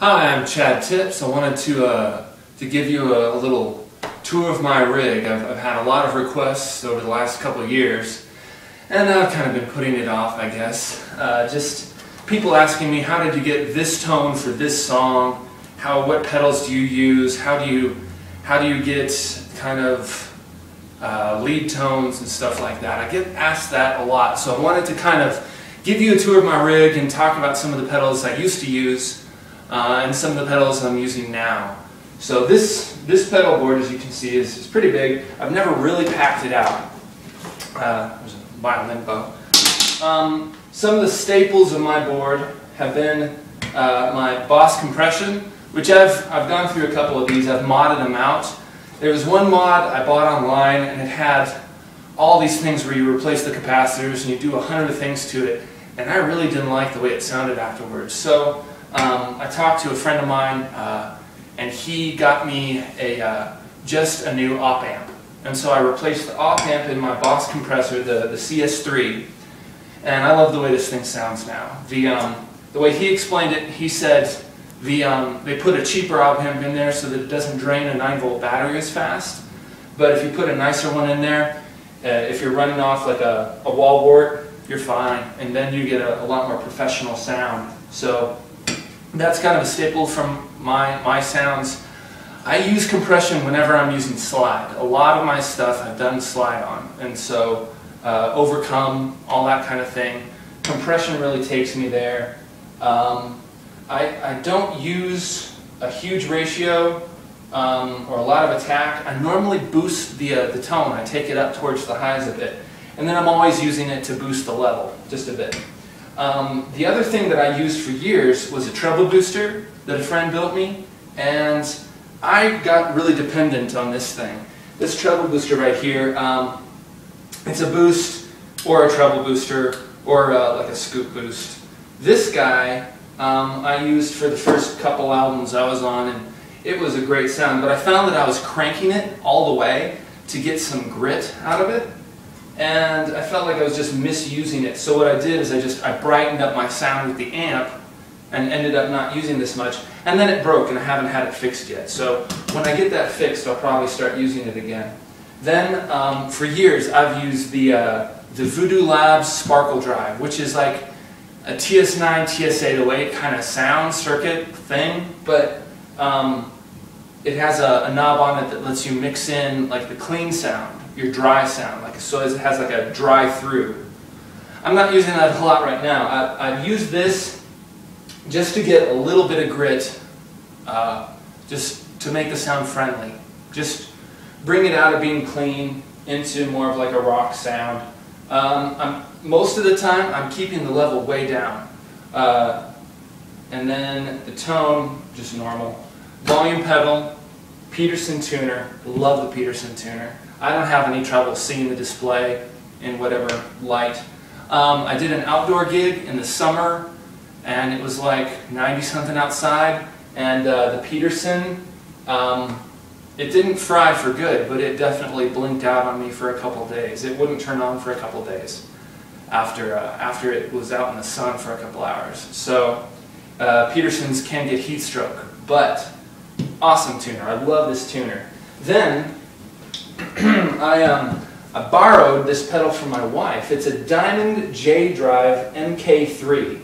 Hi, I'm Chad Tips. I wanted to give you a little tour of my rig. I've had a lot of requests over the last couple of years, and I've kind of been putting it off, I guess. Just people asking me, how did you get this tone for this song? What pedals do you use? How do you get kind of lead tones and stuff like that? I get asked that a lot, so I wanted to kind of give you a tour of my rig and talk about some of the pedals I used to use and some of the pedals I'm using now. So this pedal board, as you can see, is pretty big. I've never really packed it out. There's a violin bow. Some of the staples of my board have been my Boss compression, which I've gone through a couple of these. I've modded them out. There was one mod I bought online, and it had all these things where you replace the capacitors and you do 100 things to it, and I really didn't like the way it sounded afterwards. So I talked to a friend of mine, and he got me just a new op amp. And so I replaced the op amp in my Boss compressor, the CS3, and I love the way this thing sounds now. The way he explained it, he said they put a cheaper op amp in there so that it doesn't drain a 9-volt battery as fast. But if you put a nicer one in there, if you're running off like a wall wart, you're fine, and then you get a lot more professional sound. So that's kind of a staple from my sounds. I use compression whenever I'm using slide. A lot of my stuff I've done slide on, and so overcome, all that kind of thing. Compression really takes me there. I don't use a huge ratio or a lot of attack. I normally boost the tone. I take it up towards the highs a bit, and then I'm always using it to boost the level just a bit. The other thing that I used for years was a treble booster that a friend built me, and I got really dependent on this thing. This treble booster right here, it's a boost or a treble booster or like a scoop boost. This guy I used for the first couple albums I was on, and it was a great sound, but I found that I was cranking it all the way to get some grit out of it, and I felt like I was just misusing it. So what I did is I brightened up my sound with the amp and ended up not using this much, and then it broke and I haven't had it fixed yet. So when I get that fixed, I'll probably start using it again. Then for years I've used the Voodoo Labs Sparkle Drive, which is like a TS9, TS808 kind of sound circuit thing, but it has a knob on it that lets you mix in like the clean sound, your dry sound, so it has like a dry through. I'm not using that a lot right now. I've used this just to get a little bit of grit, just to make the sound friendly. Just bring it out of being clean into more of like a rock sound. Most of the time I'm keeping the level way down. And then the tone, just normal. Volume pedal, Peterson tuner, love the Peterson tuner. I don't have any trouble seeing the display in whatever light. I did an outdoor gig in the summer, and it was like 90-something outside, and the Peterson, it didn't fry for good, but it definitely blinked out on me for a couple days. It wouldn't turn on for a couple days after it was out in the sun for a couple hours. So Petersons can get heat stroke, but awesome tuner. I love this tuner. Then I borrowed this pedal from my wife. It's a Diamond J Drive MK3,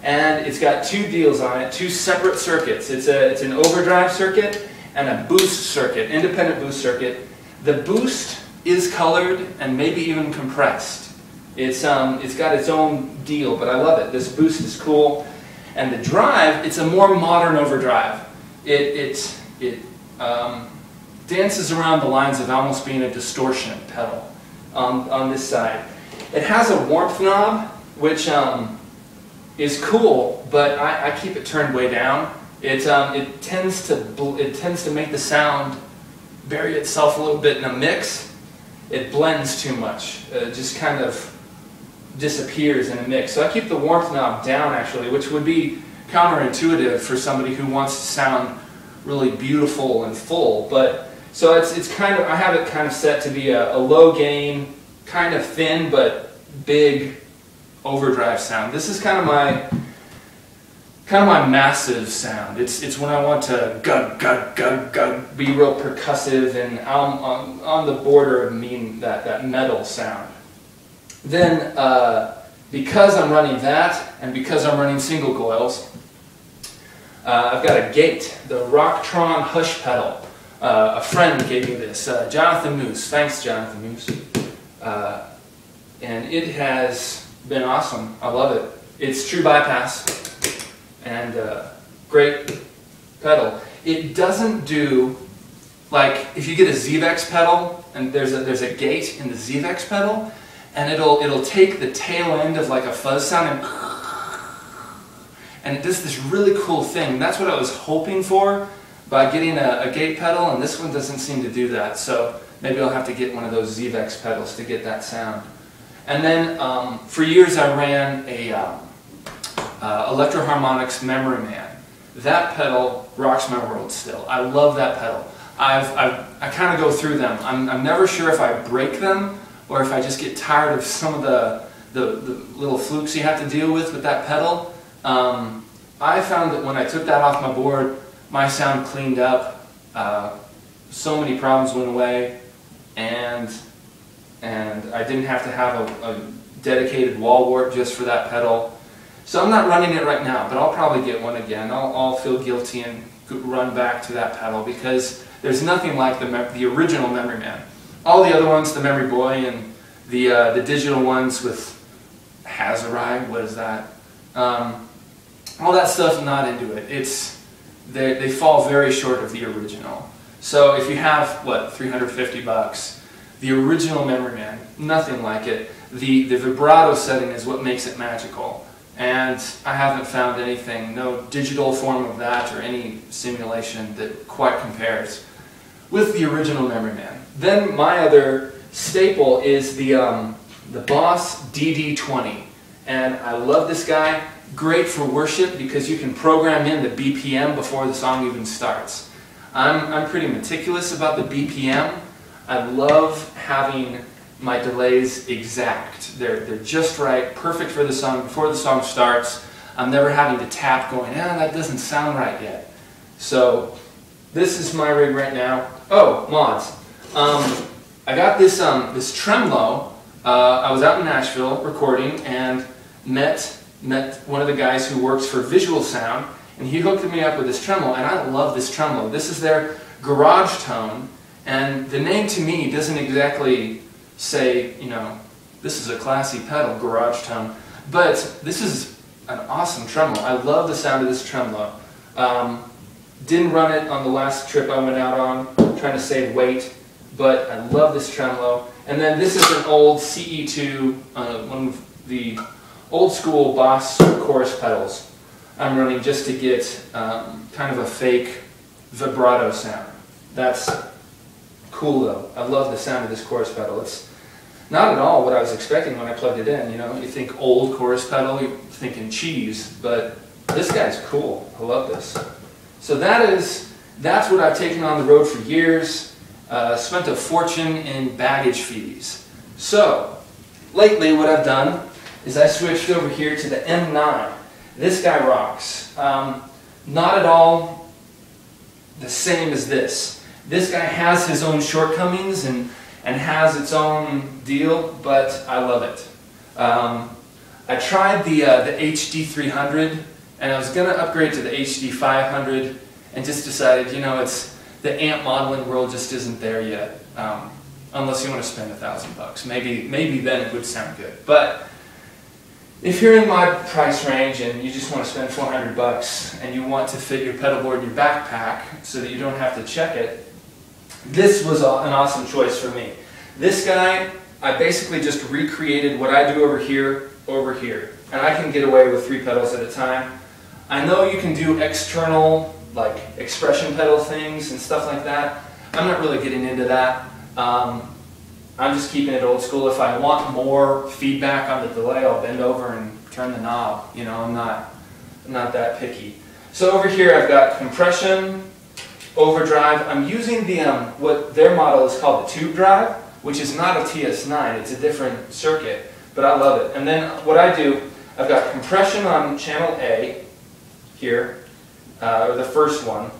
and it's got two deals on it, two separate circuits. It's an overdrive circuit and a boost circuit, independent boost circuit. The boost is colored and maybe even compressed. It's got its own deal, but I love it. This boost is cool. And the drive, it's a more modern overdrive. It dances around the lines of almost being a distortion pedal on this side. It has a warmth knob, which is cool, but I keep it turned way down. It tends to make the sound bury itself a little bit in a mix. It blends too much. It just kind of disappears in a mix. So I keep the warmth knob down, actually, which would be counterintuitive for somebody who wants to sound really beautiful and full. But so it's kind of, I have it kind of set to be a low gain, kind of thin but big overdrive sound. This is kind of kind of my massive sound. It's when I want to gug, gug, gug, gug, be real percussive, and I'm on the border of that metal sound. Then, because I'm running that, and because I'm running single coils, I've got a gate, the Rocktron Hush Pedal. A friend gave me this, Jonathan Moose. Thanks, Jonathan Moose. And it has been awesome. I love it. It's true bypass and great pedal. It doesn't do, like, if you get a ZVEX pedal and there's a gate in the ZVEX pedal, and it'll take the tail end of like a fuzz sound and it does this really cool thing. That's what I was hoping for by getting a gate pedal, and this one doesn't seem to do that. So maybe I'll have to get one of those ZVEX pedals to get that sound. And then for years I ran a Electro Harmonix Memory Man. That pedal rocks my world still. I love that pedal. I kind of go through them. I'm never sure if I break them or if I just get tired of some of the little flukes you have to deal with that pedal. I found that when I took that off my board, my sound cleaned up. So many problems went away, and I didn't have to have a dedicated wall wart just for that pedal. So I'm not running it right now, but I'll probably get one again. I'll feel guilty and run back to that pedal because there's nothing like the original Memory Man. All the other ones, the Memory Boy and the digital ones with Hazarai, what is that? All that stuff, I'm not into it. They fall very short of the original. So if you have, what, 350 bucks, the original Memory Man, nothing like it. The vibrato setting is what makes it magical. And I haven't found anything, no digital form of that or any simulation that quite compares with the original Memory Man. Then my other staple is the Boss DD20. And I love this guy. Great for worship because you can program in the BPM before the song even starts. I'm pretty meticulous about the BPM. I love having my delays exact. They're just right, perfect for the song before the song starts. I'm never having to tap going, that doesn't sound right yet. So this is my rig right now. Oh, mods. I got this tremolo. I was out in Nashville recording and met one of the guys who works for VisualSound, and he hooked me up with this tremolo, and I love this tremolo. This is their garage tone, and the name to me doesn't exactly say, this is a classy pedal, garage tone, but this is an awesome tremolo. I love the sound of this tremolo. Didn't run it on the last trip I went out on, trying to save weight, but I love this tremolo. And then this is an old CE2, one of the old school Boss chorus pedals I'm running just to get kind of a fake vibrato sound. That's cool though. I love the sound of this chorus pedal. It's not at all what I was expecting when I plugged it in. You think old chorus pedal, you're thinking cheese, but this guy's cool. I love this. So that's what I've taken on the road for years. Spent a fortune in baggage fees. So lately what I've done is I switched over here to the M9. This guy rocks. Not at all the same as this. This guy has his own shortcomings and has its own deal, but I love it. I tried the HD 300, and I was going to upgrade to the HD 500, and just decided, it's the amp modeling world just isn't there yet. Unless you want to spend $1,000 bucks, maybe then it would sound good. But if you're in my price range and you just want to spend 400 bucks and you want to fit your pedal board in your backpack so that you don't have to check it, this was an awesome choice for me. This guy, I basically just recreated what I do over here, and I can get away with 3 pedals at a time. I know you can do external, like expression pedal things and stuff like that. I'm not really getting into that. I'm just keeping it old school. If I want more feedback on the delay, I'll bend over and turn the knob. I'm not that picky. So over here I've got compression, overdrive. I'm using the what their model is called the tube drive, which is not a TS9. It's a different circuit, but I love it. And then what I do, I've got compression on channel A here, or the first one,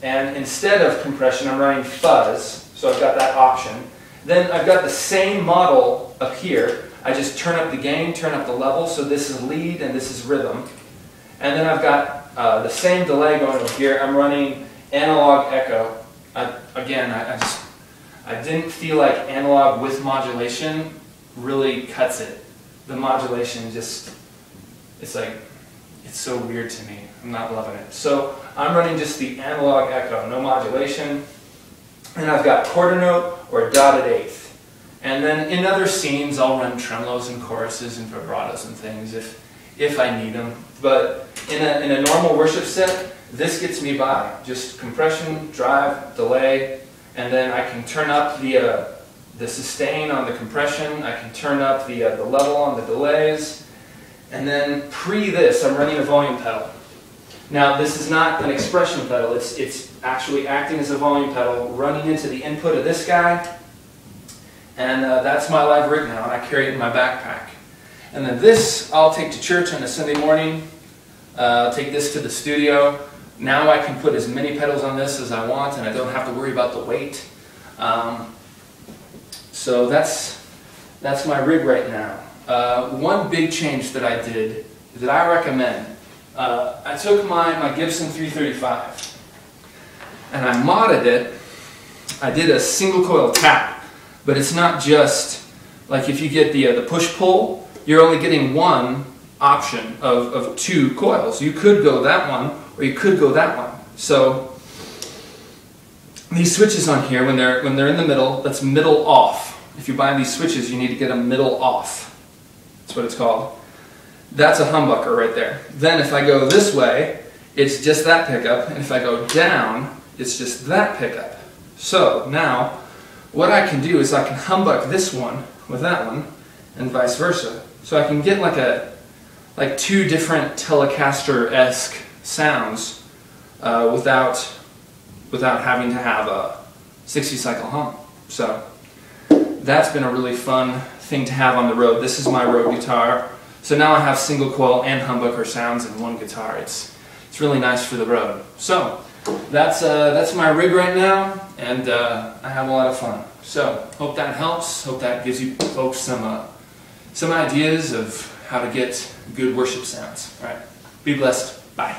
and instead of compression I'm running fuzz, so I've got that option. Then I've got the same model up here. I just turn up the gain, turn up the level, so this is lead and this is rhythm. And then I've got the same delay going over here. I'm running analog echo. I didn't feel like analog with modulation really cuts it. The modulation just, it's so weird to me. I'm not loving it. So I'm running just the analog echo, no modulation. And I've got quarter note or dotted eighth. And then in other scenes I'll run tremolos and choruses and vibratos and things if I need them. But in a normal worship set, this gets me by. Just compression, drive, delay, and then I can turn up the sustain on the compression, I can turn up the level on the delays, and then this I'm running a volume pedal. Now this is not an expression pedal, it's actually acting as a volume pedal, running into the input of this guy, and that's my live rig now, and I carry it in my backpack. And then this I'll take to church on a Sunday morning, I'll take this to the studio. Now I can put as many pedals on this as I want, and I don't have to worry about the weight. So that's my rig right now. One big change that I did that I recommend, I took my Gibson 335 and I modded it. I did a single coil tap, but it's not just like if you get the push-pull, you're only getting one option of two coils. You could go that one or you could go that one. So these switches on here, when they're in the middle, that's middle off. If you buy these switches, you need to get them middle off. That's what it's called. That's a humbucker right there. Then if I go this way, it's just that pickup, and if I go down, it's just that pickup. So now, what I can do is I can humbuck this one with that one, and vice versa. So I can get like two different Telecaster-esque sounds without having to have a 60 cycle hum. So that's been a really fun thing to have on the road. This is my road guitar. So now I have single coil and humbucker sounds in one guitar. It's really nice for the road. So that's my rig right now, and I have a lot of fun. So hope that helps. Hope that gives you folks some ideas of how to get good worship sounds. All right. Be blessed. Bye.